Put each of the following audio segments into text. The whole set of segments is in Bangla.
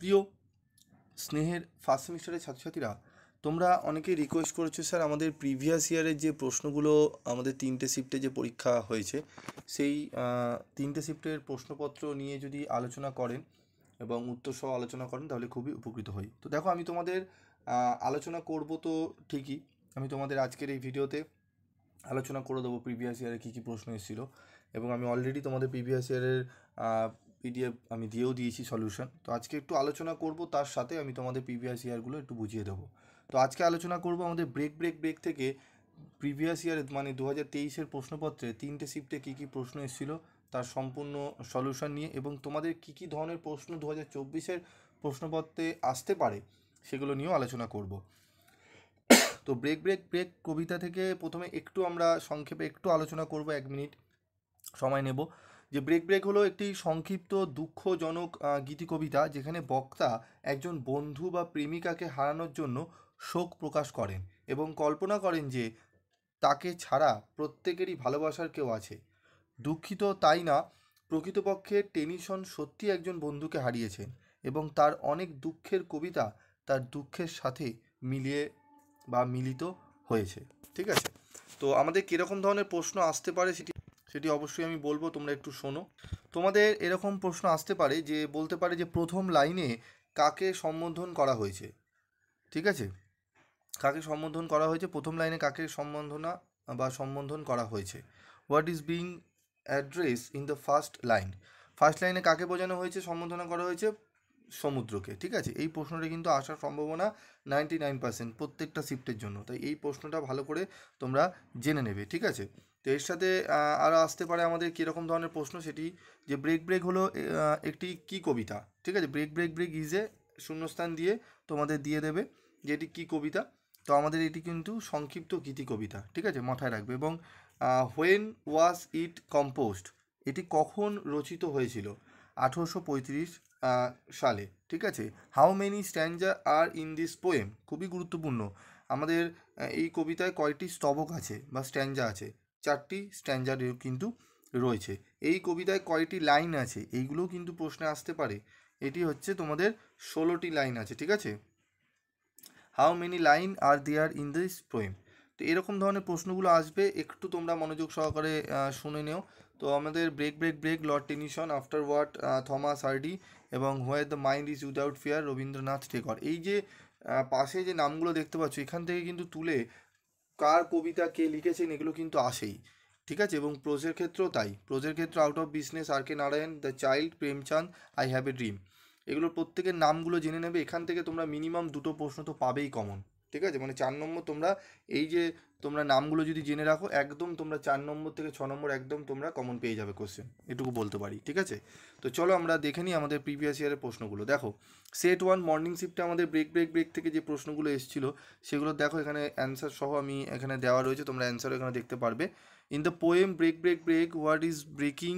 প্রিয় স্নেহের ফার্স্ট সেমিস্টারের ছাত্রছাত্রীরা, তোমরা অনেকেই রিকোয়েস্ট করেছো স্যার আমাদের প্রিভিয়াস ইয়ারের যে প্রশ্নগুলো আমাদের 3টে শিফটে যে পরীক্ষা হয়েছে সেই 3টে শিফটের প্রশ্নপত্র নিয়ে যদি আলোচনা করেন এবং উত্তর সহ আলোচনা করেন তাহলে খুবই উপকৃত হই। তো দেখো, আমি তোমাদের আলোচনা করব তো ঠিকই, আমি তোমাদের আজকের এই ভিডিওতে আলোচনা করে দেবো প্রিভিয়াস ইয়ারে কী কী প্রশ্ন এসেছিলো, এবং আমি অলরেডি তোমাদের প্রিভিয়াস ইয়ারের পিডিএফ আমি দিয়েও দিয়েছি সলিউশন। তো আজকে একটু আলোচনা করব, তার সাথে আমি তোমাদের প্রিভিয়াস ইয়ারগুলো একটু বুঝিয়ে দেবো। তো আজকে আলোচনা করব আমাদের ব্রেক থেকে প্রিভিয়াস ইয়ারের মানে 2023-এর প্রশ্নপত্রে 3টে শিফটে কী কী প্রশ্ন এসেছিলো তার সম্পূর্ণ সলিউশন নিয়ে, এবং তোমাদের কী কী ধরনের প্রশ্ন 2024-এর প্রশ্নপত্রে আসতে পারে সেগুলো নিয়েও আলোচনা করব। তো ব্রেক কবিতা থেকে প্রথমে একটু আমরা সংক্ষেপে একটু আলোচনা করব, 1 মিনিট সময় নেব। যে ব্রেক হলো একটি সংক্ষিপ্ত দুঃখজনক গীতি কবিতা, যেখানে বক্তা একজন বন্ধু বা প্রেমিকাকে হারানোর জন্য শোক প্রকাশ করেন এবং কল্পনা করেন যে তাকে ছাড়া প্রত্যেকেরই ভালোবাসার কেউ আছে। দুঃখিত তাই না, প্রকৃতপক্ষে টেনিসন সত্যি একজন বন্ধুকে হারিয়েছেন এবং তার অনেক দুঃখের কবিতা তার দুঃখের সাথে মিলিয়ে বা মিলিত হয়েছে। ঠিক আছে, তো আমাদের কীরকম ধরনের প্রশ্ন আসতে পারে সেটি অবশ্যই আমি বলবো, তোমরা একটু শোনো। তোমাদের এরকম প্রশ্ন আসতে পারে যে বলতে পারে যে প্রথম লাইনে কাকে সম্বোধন করা হয়েছে। ঠিক আছে, কাকে সম্বোধন করা হয়েছে, প্রথম লাইনে কাকে সম্বোধন করা হয়েছে। What is being address in the first line. First লাইনে কাকে বোঝানো হয়েছে, সম্বোধনা করা হয়েছে সমুদ্রকে। ঠিক আছে, এই প্রশ্নটা কিন্তু আসার সম্ভাবনা 99% প্রত্যেকটা শিফটের জন্য, তাই এই প্রশ্নটা ভালো করে তোমরা জেনে নেবে। ঠিক আছে, তো এর সাথে আরও আসতে পারে আমাদের কীরকম ধরনের প্রশ্ন, সেটি যে ব্রেক হলো একটি কী কবিতা। ঠিক আছে, ব্রেক ইজ এ শূন্যস্থান দিয়ে তোমাদের দিয়ে দেবে যে এটি কী কবিতা। তো আমাদের এটি কিন্তু সংক্ষিপ্ত গীতি কবিতা। ঠিক আছে, মাথায় রাখবে। এবং হোয়েন ওয়াজ ইট কম্পোজড, এটি কখন রচিত হয়েছিল, 1835 সালে। ঠিক আছে, how many stanza are in this poem, খুবই গুরুত্বপূর্ণ। আমাদের এই কবিতায় কয়টি স্তবক আছে বা স্ট্যাঞ্জা আছে, 4টি স্ট্যাঞ্জা কিন্তু রয়েছে। এই কবিতায় কয়টি লাইন আছে, এইগুলোও কিন্তু প্রশ্নে আসতে পারে। এটি হচ্ছে তোমাদের 16টি লাইন আছে। ঠিক আছে, how many line are there in this poem. তো এরকম ধরনের প্রশ্নগুলো আসবে, একটু তোমরা মনোযোগ সহকারে শুনে নেও। তো আমাদের break Lord Tennyson, after what Thomas Hardy, এবং where the mind is without fear Rabindranath Tagore. এই যে পাশে যে নামগুলো দেখতে পাচ্ছ, এখান থেকে কিন্তু তুলে কার কবিতা কে লিখেছেন এগুলো কিন্তু আসেই। ঠিক আছে, এবং প্রোজের ক্ষেত্রেও তাই। প্রোজের ক্ষেত্রে out of business, R K Narayan, the child, Premchand, I have a dream. এগুলোর প্রত্যেকের নামগুলো জেনে নেবে। এখান থেকে তোমরা মিনিমাম 2টো প্রশ্ন তো পাবেই কমন। ঠিক আছে, মানে 4 নম্বর তোমরা এই যে তোমরা নামগুলো যদি জেনে রাখো, একদম তোমরা 4 নম্বর থেকে 6 নম্বর একদম তোমরা কমন পেয়ে যাবে কোশ্চেন, এটুকু বলতে পারি। ঠিক আছে, তো চলো আমরা দেখে নিই আমাদের প্রিভিয়াস ইয়ারের প্রশ্নগুলো। দেখো, সেট 1 মর্নিং শিফটে আমাদের ব্রেক থেকে যে প্রশ্নগুলো এসেছিলো সেগুলো দেখো, এখানে অ্যান্সার সহ আমি এখানে দেওয়া রয়েছে, তোমরা অ্যান্সারও এখানে দেখতে পারবে। In the poem break what is breaking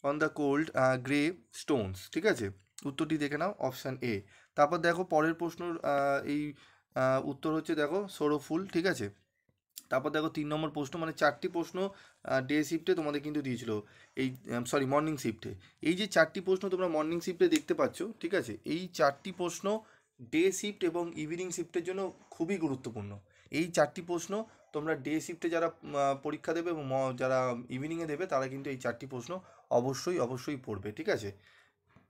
on the cold grey stones. ঠিক আছে, উত্তরটি দেখে নাও, অপশান এ। তারপর দেখো পরের প্রশ্ন, এই উত্তর হচ্ছে দেখো সৌরফুল। ঠিক আছে, তারপর দেখো 3 নম্বর প্রশ্ন, মানে 4টি প্রশ্ন ডে শিফটে তোমাদের কিন্তু দিয়েছিল, এই মর্নিং শিফটে। এই যে 4টি প্রশ্ন তোমরা মর্নিং শিফটে দেখতে পাচ্ছ, ঠিক আছে, এই 4টি প্রশ্ন ডে শিফট এবং ইভিনিং শিফটের জন্য খুবই গুরুত্বপূর্ণ। এই 4টি প্রশ্ন তোমরা ডে শিফটে যারা পরীক্ষা দেবে এবং যারা ইভিনিংয়ে দেবে তারা কিন্তু এই 4টি প্রশ্ন অবশ্যই পড়বে। ঠিক আছে,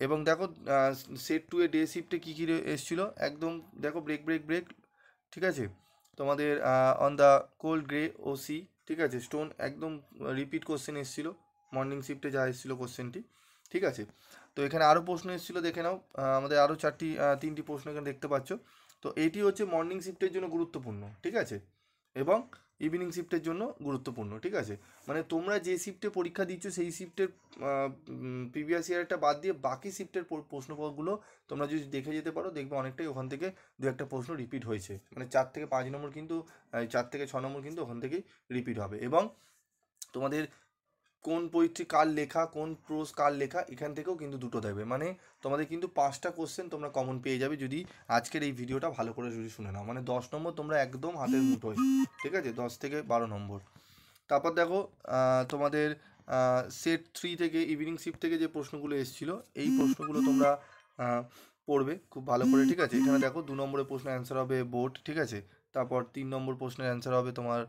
এবং দেখো সেট 2 এ ডে শিফটে কী কী এসেছিলো একদম দেখো, ব্রেক। ঠিক আছে, তোমাদের on the cold grey O sea. ঠিক আছে, স্টোন একদম রিপিট কোশ্চেন এসেছিলো মর্নিং শিফটে যা এসেছিলো কোশ্চেনটি। ঠিক আছে, তো এখানে আরও প্রশ্ন এসেছিলো, দেখে নাও। আমাদের আরও 3টি প্রশ্ন এখানে দেখতে পাচ্ছ। তো এটি হচ্ছে মর্নিং শিফটের জন্য গুরুত্বপূর্ণ। ঠিক আছে, এবং ইভিনিং শিফটের জন্য গুরুত্বপূর্ণ। ঠিক আছে, মানে তোমরা যে শিফটে পরীক্ষা দিচ্ছ সেই শিফটের প্রিভিয়াস ইয়ারটা বাদ দিয়ে বাকি শিফটের প্রশ্নপত্রগুলো তোমরা যদি দেখে যেতে পারো, দেখবে অনেকটাই ওখান থেকে 2-1টা প্রশ্ন রিপিট হয়েছে, মানে 4 থেকে 5 নম্বর কিন্তু 4 থেকে 6 নম্বর কিন্তু ওখান থেকেই রিপিট হবে। এবং তোমাদের কোন পোয়েট্রি কার লেখা, কোন প্রোজ কার লেখা, এখান থেকেও কিন্তু 2টো দেবে, মানে তোমাদের কিন্তু 5টা কোশ্চেন তোমরা কমন পেয়ে যাবে যদি আজকের এই ভিডিওটা ভালো করে যদি শুনে নাও। মানে 10 নম্বর তোমরা একদম হাতের মুঠোয়। ঠিক আছে, 10 থেকে 12 নম্বর। তারপর দেখো তোমাদের সেট 3 থেকে ইভিনিং শিফট থেকে যে প্রশ্নগুলো এসেছিলো, এই প্রশ্নগুলো তোমরা পড়বে খুব ভালো করে, ঠিক আছে। এখানে দেখো 2 নম্বরের প্রশ্নের অ্যান্সার হবে বোট, ঠিক আছে। তারপর 3 নম্বর প্রশ্নের অ্যান্সার হবে তোমার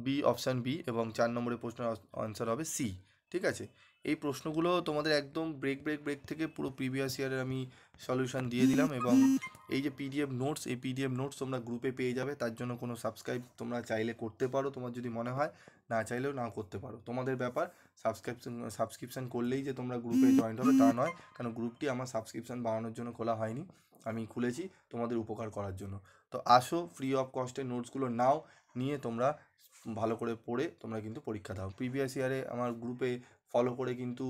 বি, অপশান বি, এবং 4 নম্বরের প্রশ্নের অ্যান্সার হবে সি, ঠিক আছে। এই প্রশ্নগুলো তোমাদের একদম ব্রেক থেকে পুরো প্রিভিয়াস ইয়ারের আমি সলিউশন দিয়ে দিলাম, এবং এই যে পিডিএফ নোটস, এই পিডিএফ নোটস তোমরা গ্রুপে পেয়ে যাবে। তার জন্য কোনো সাবস্ক্রাইব তোমরা চাইলে করতে পারো, তোমার যদি মনে হয়, না চাইলেও নাও করতে পারো, তোমাদের ব্যাপার। সাবস্ক্রিপশন করলেই যে তোমরা গ্রুপে জয়েন্ট হবে তা নয়, কারণ গ্রুপটি আমার সাবস্ক্রিপশন বাড়ানোর জন্য খোলা হয়নি, আমি খুলেছি তোমাদের উপকার করার জন্য। তো আসো, ফ্রি অফ কস্টের নোটসগুলো নাও, নিয়ে তোমরা ভালো করে পড়ে তোমরা কিন্তু পরীক্ষা দাও। প্রিভিয়াস ইয়ারে আমার গ্রুপে ফলো করে কিন্তু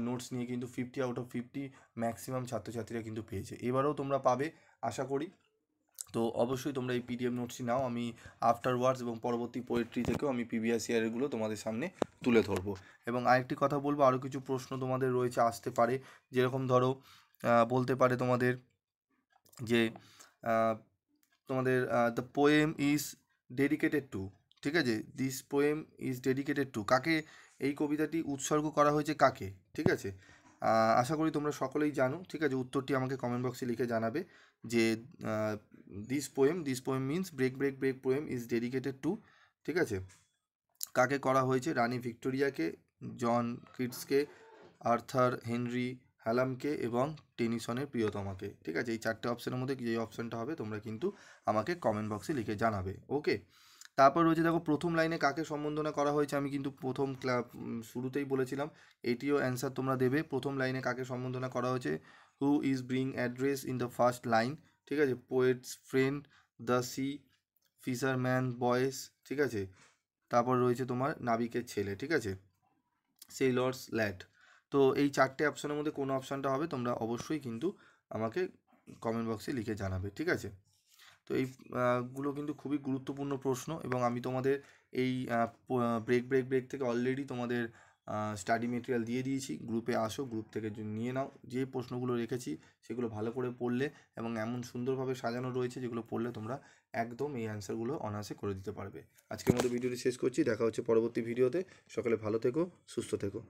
নোটস নিয়ে কিন্তু 50 আউট অফ 50 ম্যাক্সিমাম ছাত্রছাত্রীরা কিন্তু পেয়েছে। এবারেও তোমরা পাবে আশা করি। তো অবশ্যই তোমরা এই পিডিএফ নোটসটি নাও। আমি আফটার ওয়ার্ডস এবং পরবর্তী পোয়েট্রি থেকেও আমি প্রিভিয়াস ইয়ারেরগুলো তোমাদের সামনে তুলে ধরবো। এবং আরেকটি কথা বলবো, আরও কিছু প্রশ্ন তোমাদের রয়েছে, আসতে পারে। যেরকম ধরো বলতে পারে তোমাদের যে তোমাদের the poem is dedicated to, ঠিক আছে, this poem is dedicated to, কাকে এই কবিতাটি উৎসর্গ করা হয়েছে, কাকে, ঠিক আছে। আশা করি তোমরা সকলেই জানো, ঠিক আছে। উত্তরটি আমাকে কমেন্ট বক্সে লিখে জানাবে যে this poem means break poem is dedicated to, ঠিক আছে, কাকে করা হয়েছে, রানী ভিক্টোরিয়াকে, জন কিটসকে, আর্থার হেনরি হ্যালামকে, এবং টেনিসনের প্রিয়তমাকে, ঠিক আছে। এই 4টে অপশানের মধ্যে যে অপশানটা হবে তোমরা কিন্তু আমাকে কমেন্ট বক্সে লিখে জানাবে, ওকে। তারপর রয়েছে দেখো, প্রথম লাইনে কাকে সম্বোধনা করা হয়েছে, আমি কিন্তু শুরুতেই বলেছিলাম, এটিও অ্যান্সার তোমরা দেবে। প্রথম লাইনে কাকে সম্বোধনা করা হয়েছে, who is being address in the first line, ঠিক আছে, poets friend, the sea, fisherman বয়েস, ঠিক আছে। তারপর রয়েছে তোমার নাবিকের ছেলে, ঠিক আছে, সেলর্স ল্যাড। তো এই 4টে অপশানের মধ্যে কোন অপশানটা হবে তোমরা অবশ্যই কিন্তু আমাকে কমেন্ট বক্সে লিখে জানাবে, ঠিক আছে। তো এই গুলো কিন্তু খুবই গুরুত্বপূর্ণ প্রশ্ন, এবং আমি তোমাদের এই ব্রেক থেকে অলরেডি তোমাদের স্টাডি মেটেরিয়াল দিয়ে দিয়েছি। গ্রুপে আসো, গ্রুপ থেকে নিয়ে নাও। যে প্রশ্নগুলো রেখেছি সেগুলো ভালো করে পড়লে, এবং এমন সুন্দরভাবে সাজানো রয়েছে যেগুলো পড়লে তোমরা একদম এই অ্যান্সারগুলো অনায়াসে করে দিতে পারবে। আজকের মতো ভিডিওটি শেষ করছি, দেখা হচ্ছে পরবর্তী ভিডিওতে। সকলে ভালো থেকো, সুস্থ থেকো।